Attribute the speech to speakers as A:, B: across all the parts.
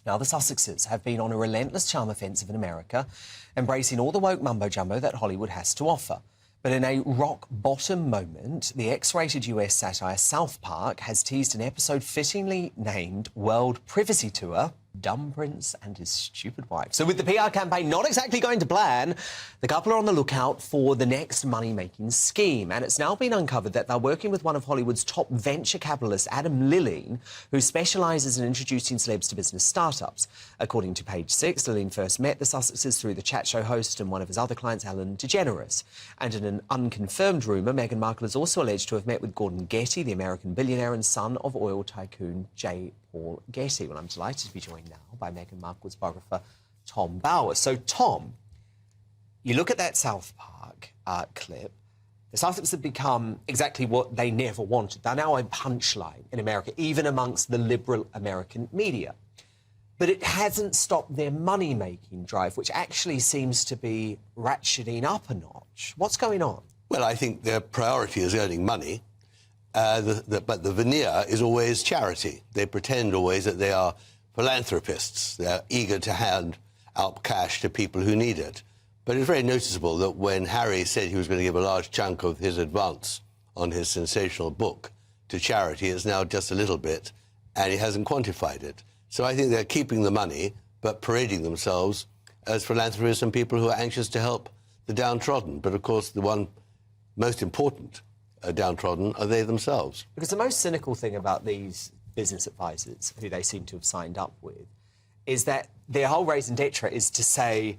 A: Now, the Sussexes have been on a relentless charm offensive in America, embracing all the woke mumbo-jumbo that Hollywood has to offer. But in a rock-bottom moment, the X-rated US satire South Park has teased an episode fittingly named World Privacy Tour, Dumb Prince and His Stupid Wife. So with the PR campaign not exactly going to plan, the couple are on the lookout for the next money-making scheme. And it's now been uncovered that they're working with one of Hollywood's top venture capitalists, Adam Lilleen, who specialises in introducing celebs to business startups. According to Page Six, Lilleen first met the Sussexes through the chat show host and one of his other clients, Ellen DeGeneres. And in an unconfirmed rumour, Meghan Markle is also alleged to have met with Gordon Getty, the American billionaire and son of oil tycoon J. Paul Getty. Well, I'm delighted to be joined now by Meghan Markle's biographer, Tom Bowers. So, Tom, you look at that South Park clip, the Sussexes have become exactly what they never wanted. They're now a punchline in America, even amongst the liberal American media. But it hasn't stopped their money-making drive, which actually seems to be ratcheting up a notch. What's going on?
B: Well, I think their priority is earning money. But the veneer is always charity. They pretend always that they are philanthropists. They're eager to hand out cash to people who need it. But it's very noticeable that when Harry said he was going to give a large chunk of his advance on his sensational book to charity, it's now just a little bit, and he hasn't quantified it. So I think they're keeping the money, but parading themselves as philanthropists and people who are anxious to help the downtrodden. But, of course, the one most important downtrodden are they themselves.
A: Because the most cynical thing about these business advisors, who they seem to have signed up with, is that their whole raison d'etre is to say,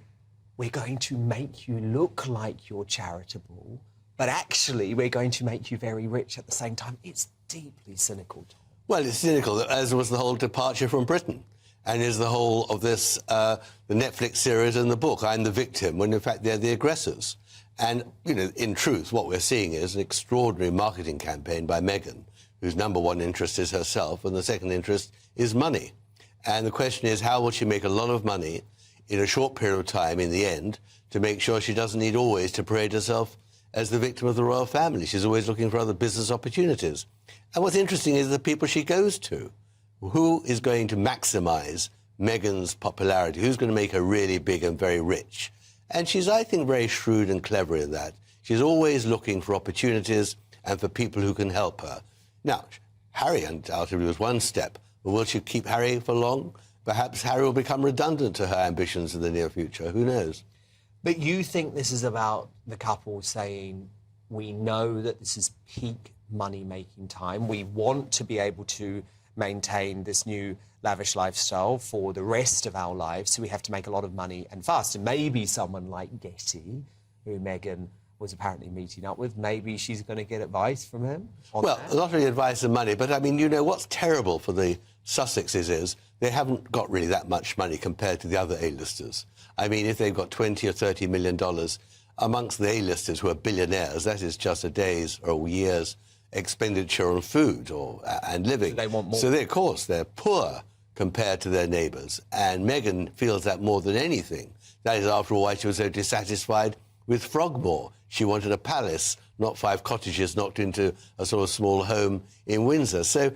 A: we're going to make you look like you're charitable, but actually we're going to make you very rich at the same time. It's deeply cynical, Tom.
B: Well, it's cynical, as was the whole departure from Britain, and is the whole of this, the Netflix series and the book, I'm the Victim, when in fact they're the aggressors. And, you know, in truth, what we're seeing is an extraordinary marketing campaign by Meghan, whose number one interest is herself, and the second interest is money. And the question is, how will she make a lot of money in a short period of time in the end to make sure she doesn't need always to parade herself as the victim of the royal family? She's always looking for other business opportunities. And what's interesting is the people she goes to. Who is going to maximise Meghan's popularity? Who's going to make her really big and very rich? And she's, I think, very shrewd and clever in that. She's always looking for opportunities and for people who can help her. Now, Harry undoubtedly was one step, but will she keep Harry for long? Perhaps Harry will become redundant to her ambitions in the near future. Who knows?
A: But you think this is about the couple saying, we know that this is peak money-making time. We want to be able to maintain this new lavish lifestyle for the rest of our lives, so we have to make a lot of money and fast. And maybe someone like Getty, who Meghan was apparently meeting up with, maybe she's going to get advice from him on
B: Well,
A: that.
B: not really advice and money, but, I mean, you know, what's terrible for the Sussexes is they haven't got really that much money compared to the other A-listers. I mean, if they've got $20 or $30 million amongst the A-listers who are billionaires, that is just a day's or a year's expenditure on food and living.
A: So they want more.
B: So, of course, they're poor compared to their neighbours. And Meghan feels that more than anything. That is, after all, why she was so dissatisfied with Frogmore. She wanted a palace, not 5 cottages knocked into a sort of small home in Windsor. So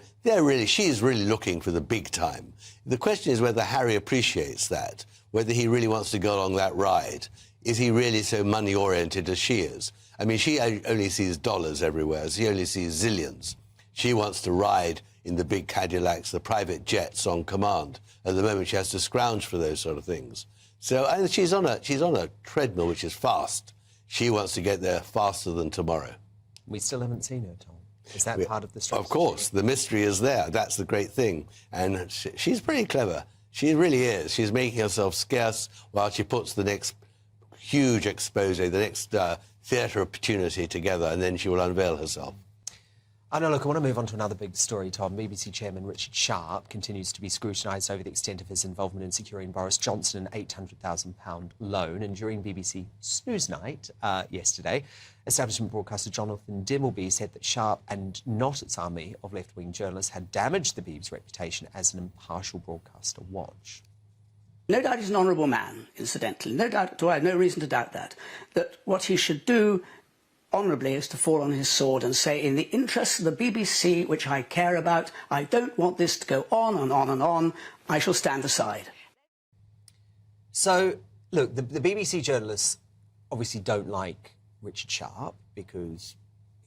B: she's really looking for the big time. The question is whether Harry appreciates that, whether he really wants to go along that ride. Is he really so money-oriented as she is? I mean, she only sees dollars everywhere. She only sees zillions. She wants to ride in the big Cadillacs, the private jets on command. At the moment, she has to scrounge for those sort of things. So and she's on a treadmill which is fast. She wants to get there faster than tomorrow.
A: We still haven't seen her, Tom. Is that part of the strategy?
B: Of course, the mystery is there. That's the great thing. And she's pretty clever. She really is. She's making herself scarce while she puts the next huge expose, the next theatre opportunity together, and then she will unveil herself.
A: I know, look, I want to move on to another big story, Tom. BBC Chairman Richard Sharp continues to be scrutinised over the extent of his involvement in securing Boris Johnson an £800,000 loan. And during BBC Snooze Night yesterday, establishment broadcaster Jonathan Dimbleby said that Sharp and not its army of left-wing journalists had damaged the BB's reputation as an impartial broadcaster. Watch.
C: No doubt he's an honourable man, incidentally. No doubt, I have no reason to doubt that. That what he should do honourably is to fall on his sword and say, in the interests of the BBC, which I care about, I don't want this to go on and on and on. I shall stand aside.
A: So, look, the BBC journalists obviously don't like Richard Sharp because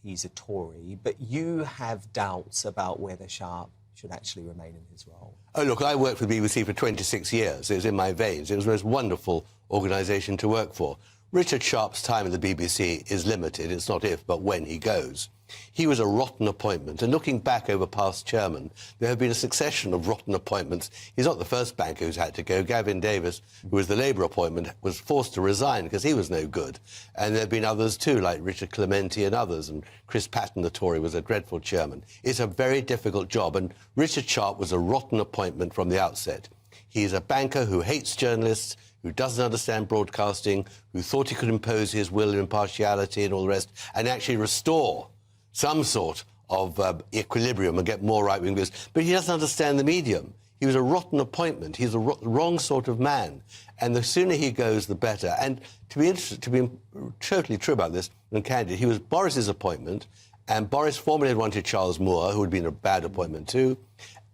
A: he's a Tory, but you have doubts about whether Sharp should actually remain in his role.
B: Oh, look, I worked for the BBC for 26 years. It was in my veins. It was the most wonderful organisation to work for. Richard Sharp's time at the BBC is limited. It's not if, but when he goes. He was a rotten appointment, and looking back over past chairmen, there have been a succession of rotten appointments. He's not the first banker who's had to go. Gavin Davis, who was the Labour appointment, was forced to resign because he was no good. And there have been others too, like Richard Clementi and others, and Chris Patten, the Tory, was a dreadful chairman. It's a very difficult job, and Richard Sharp was a rotten appointment from the outset. He's a banker who hates journalists, who doesn't understand broadcasting, who thought he could impose his will and impartiality and all the rest, and actually restore some sort of equilibrium and get more right-wing views. But he doesn't understand the medium. He was a rotten appointment. He's the wrong sort of man. And the sooner he goes, the better. And to be totally true about this and candid, he was Boris's appointment, and Boris formally had wanted Charles Moore, who had been a bad appointment too,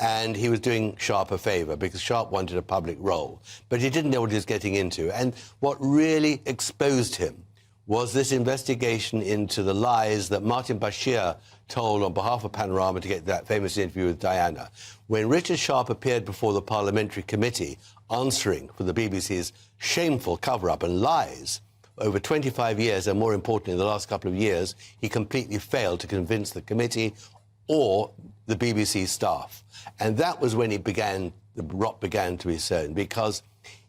B: and he was doing Sharp a favour because Sharp wanted a public role. But he didn't know what he was getting into. And what really exposed him was this investigation into the lies that Martin Bashir told on behalf of Panorama to get that famous interview with Diana. When Richard Sharp appeared before the parliamentary committee answering for the BBC's shameful cover-up and lies, over 25 years, and more importantly, the last couple of years, he completely failed to convince the committee or the BBC staff. And that was when the rot began to be sown, because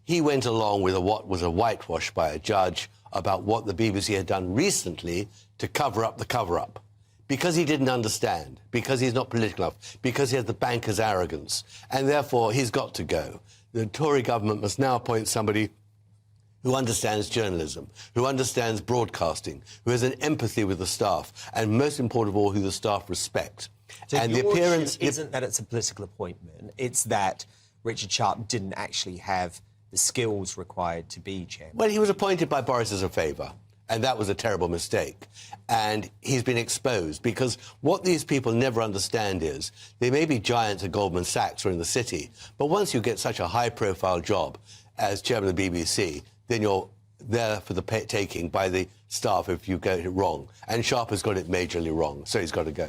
B: he went along with what was a whitewash by a judge about what the BBC had done recently to cover up the cover-up. Because he didn't understand, because he's not political enough, because he has the banker's arrogance, and therefore he's got to go. The Tory government must now appoint somebody who understands journalism, who understands broadcasting, who has an empathy with the staff, and most important of all, who the staff respect.
A: So
B: and
A: your
B: the appearance
A: isn't that it's a political appointment, it's that Richard Sharp didn't actually have the skills required to be chairman.
B: Well, he was appointed by Boris as a favour, and that was a terrible mistake. And he's been exposed, because what these people never understand is they may be giants at Goldman Sachs or in the city, but once you get such a high-profile job as chairman of the BBC, then you're there for the taking by the staff if you get it wrong. And Sharp has got it majorly wrong, so he's got to go.